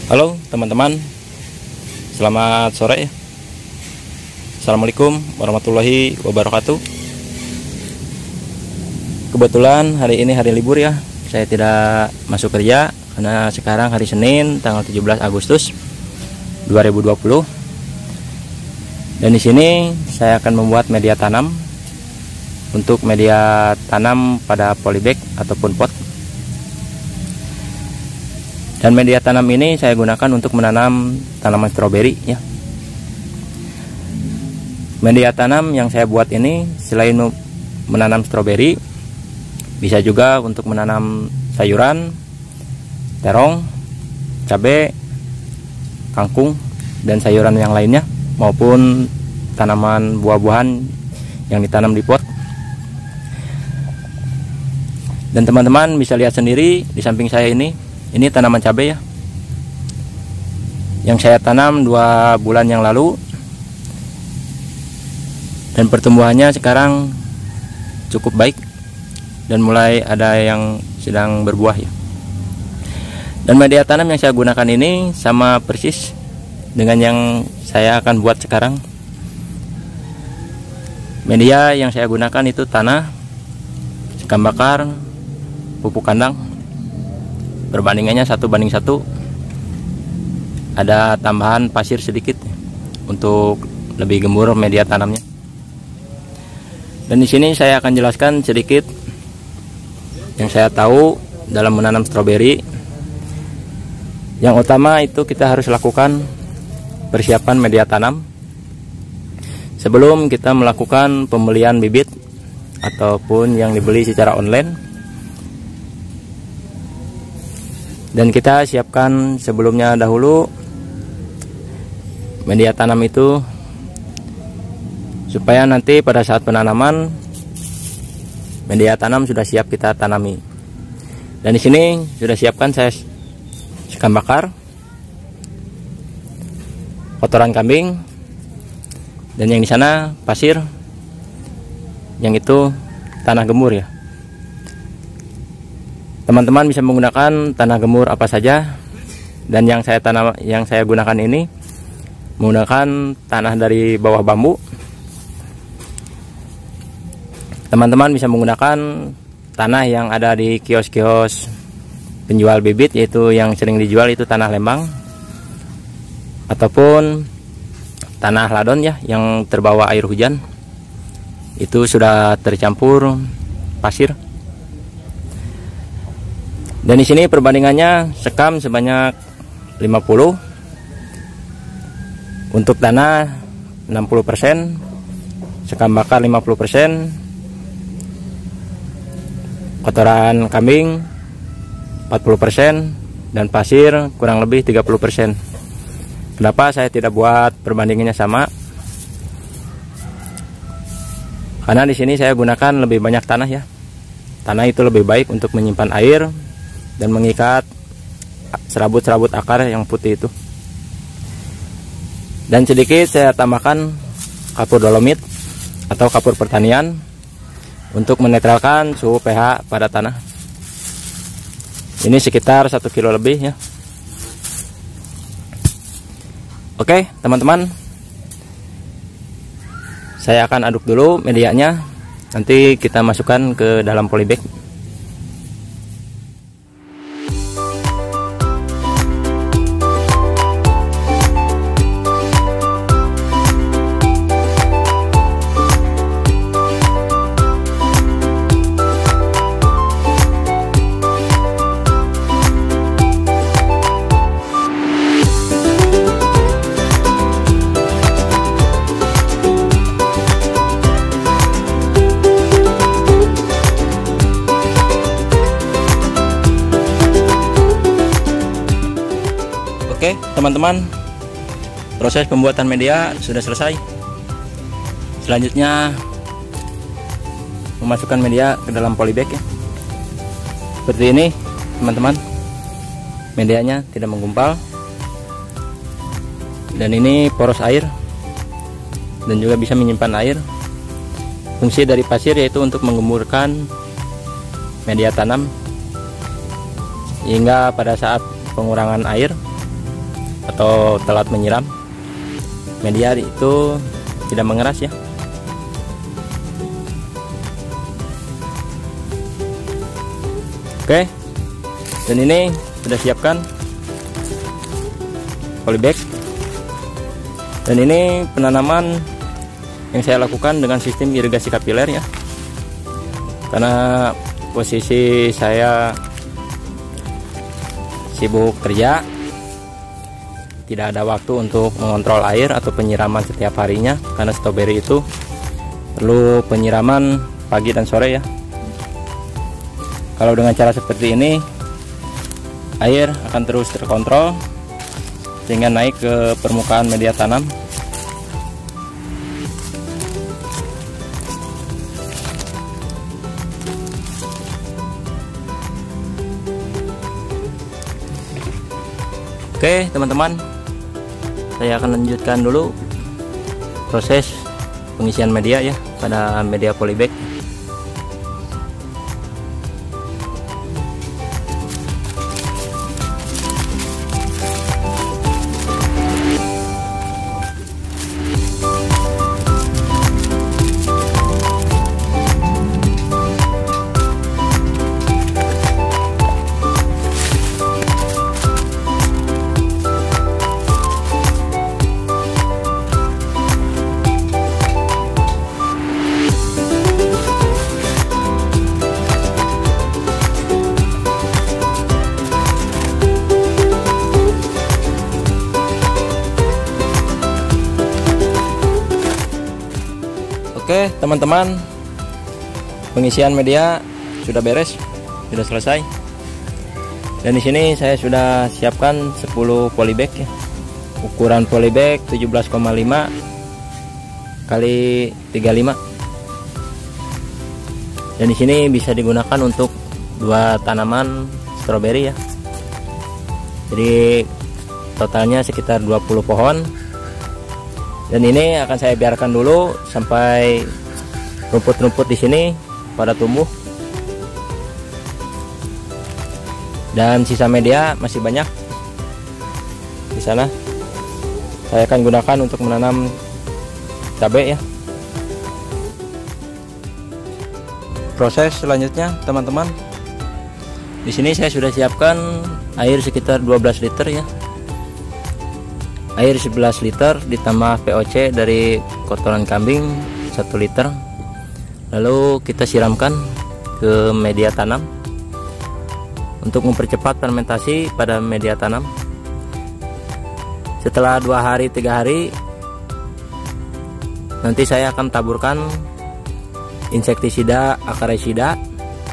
Halo teman-teman, selamat sore. Assalamualaikum warahmatullahi wabarakatuh. Kebetulan hari ini hari libur ya, saya tidak masuk kerja karena sekarang hari Senin tanggal 17 Agustus 2020. Dan di sini saya akan membuat media tanam untuk media tanam pada polybag ataupun pot. Dan media tanam ini saya gunakan untuk menanam tanaman stroberi ya. Media tanam yang saya buat ini selain menanam stroberi, bisa juga untuk menanam sayuran, terong, cabai, kangkung, dan sayuran yang lainnya, maupun tanaman buah-buahan yang ditanam di pot. Dan teman-teman bisa lihat sendiri di samping saya ini tanaman cabai ya, yang saya tanam 2 bulan yang lalu, dan pertumbuhannya sekarang cukup baik dan mulai ada yang sedang berbuah ya. Dan media tanam yang saya gunakan ini sama persis dengan yang saya akan buat sekarang. Media yang saya gunakan itu tanah, sekam bakar, pupuk kandang. Perbandingannya 1:1. Ada tambahan pasir sedikit untuk lebih gembur media tanamnya. Dan di sini saya akan jelaskan sedikit yang saya tahu dalam menanam stroberi. Yang utama itu kita harus lakukan persiapan media tanam sebelum kita melakukan pembelian bibit ataupun yang dibeli secara online. Dan kita siapkan sebelumnya dahulu media tanam itu supaya nanti pada saat penanaman media tanam sudah siap kita tanami. Dan di sini sudah siapkan saya sekam bakar, kotoran kambing, dan yang di sana pasir, yang itu tanah gemur ya. Teman-teman bisa menggunakan tanah gemur apa saja, dan yang saya gunakan ini menggunakan tanah dari bawah bambu. Teman-teman bisa menggunakan tanah yang ada di kios-kios penjual bibit, yaitu yang sering dijual itu tanah Lembang ataupun tanah ladon ya, yang terbawa air hujan, itu sudah tercampur pasir. Dan di sini perbandingannya sekam sebanyak 50, untuk tanah 60%, sekam bakar 50%, kotoran kambing 40%, dan pasir kurang lebih 30%. Kenapa saya tidak buat perbandingannya sama? Karena di sini saya gunakan lebih banyak tanah ya. Tanah itu lebih baik untuk menyimpan air dan mengikat serabut-serabut akar yang putih itu. Dan sedikit saya tambahkan kapur dolomit atau kapur pertanian untuk menetralkan suhu pH pada tanah. Ini sekitar 1 kilo lebih ya. Oke teman-teman, saya akan aduk dulu medianya, nanti kita masukkan ke dalam polybag. Oke teman-teman, proses pembuatan media sudah selesai. Selanjutnya memasukkan media ke dalam polybag ya. Seperti ini teman-teman, medianya tidak menggumpal, dan ini poros air dan juga bisa menyimpan air. Fungsi dari pasir yaitu untuk menggemburkan media tanam hingga pada saat pengurangan air atau telat menyiram, media itu tidak mengeras ya. Oke, dan ini sudah siapkan polybag, dan ini penanaman yang saya lakukan dengan sistem irigasi kapiler ya, karena posisi saya sibuk kerja, tidak ada waktu untuk mengontrol air atau penyiraman setiap harinya, karena stroberi itu perlu penyiraman pagi dan sore ya. Kalau dengan cara seperti ini, air akan terus terkontrol sehingga naik ke permukaan media tanam. Oke teman-teman, saya akan lanjutkan dulu proses pengisian media ya pada media polybag. Oke teman-teman, pengisian media sudah beres, sudah selesai. Dan di sini saya sudah siapkan 10 polybag ya. Ukuran polybag 17,5 kali 35. Dan di sini bisa digunakan untuk 2 tanaman stroberi ya. Jadi totalnya sekitar 20 pohon. Dan ini akan saya biarkan dulu sampai rumput-rumput di sini pada tumbuh. Dan sisa media masih banyak di sana. Saya akan gunakan untuk menanam cabai ya. Proses selanjutnya teman-teman, di sini saya sudah siapkan air sekitar 12 liter ya. Air 11 liter ditambah POC dari kotoran kambing 1 liter. Lalu kita siramkan ke media tanam untuk mempercepat fermentasi pada media tanam. Setelah 2 hari 3 hari nanti saya akan taburkan insektisida akarisida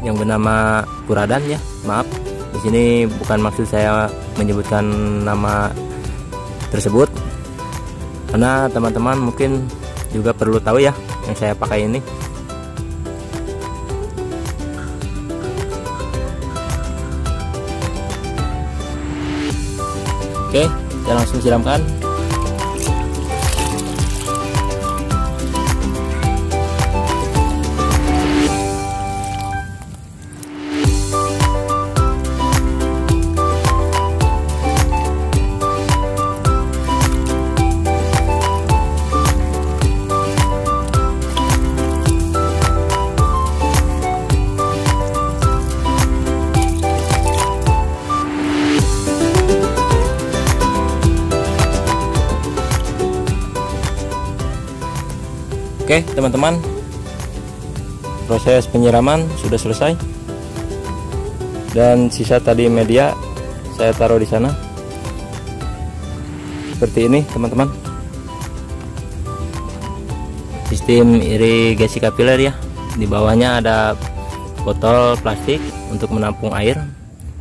yang bernama Puradan ya. Maaf, di sini bukan maksud saya menyebutkan nama tersebut, karena teman-teman mungkin juga perlu tahu ya yang saya pakai ini. Oke, kita langsung siramkan. Oke teman-teman, proses penyiraman sudah selesai, dan sisa tadi media saya taruh di sana seperti ini teman-teman. Sistem irigasi kapiler ya. Di bawahnya ada botol plastik untuk menampung air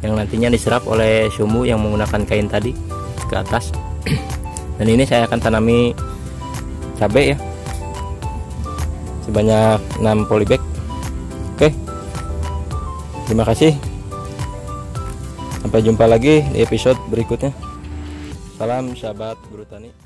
yang nantinya diserap oleh sumbu yang menggunakan kain tadi. ke atas. Dan ini saya akan tanami cabai ya, sebanyak 6 polybag. Oke, terima kasih, sampai jumpa lagi di episode berikutnya. Salam sahabat Guru Tani.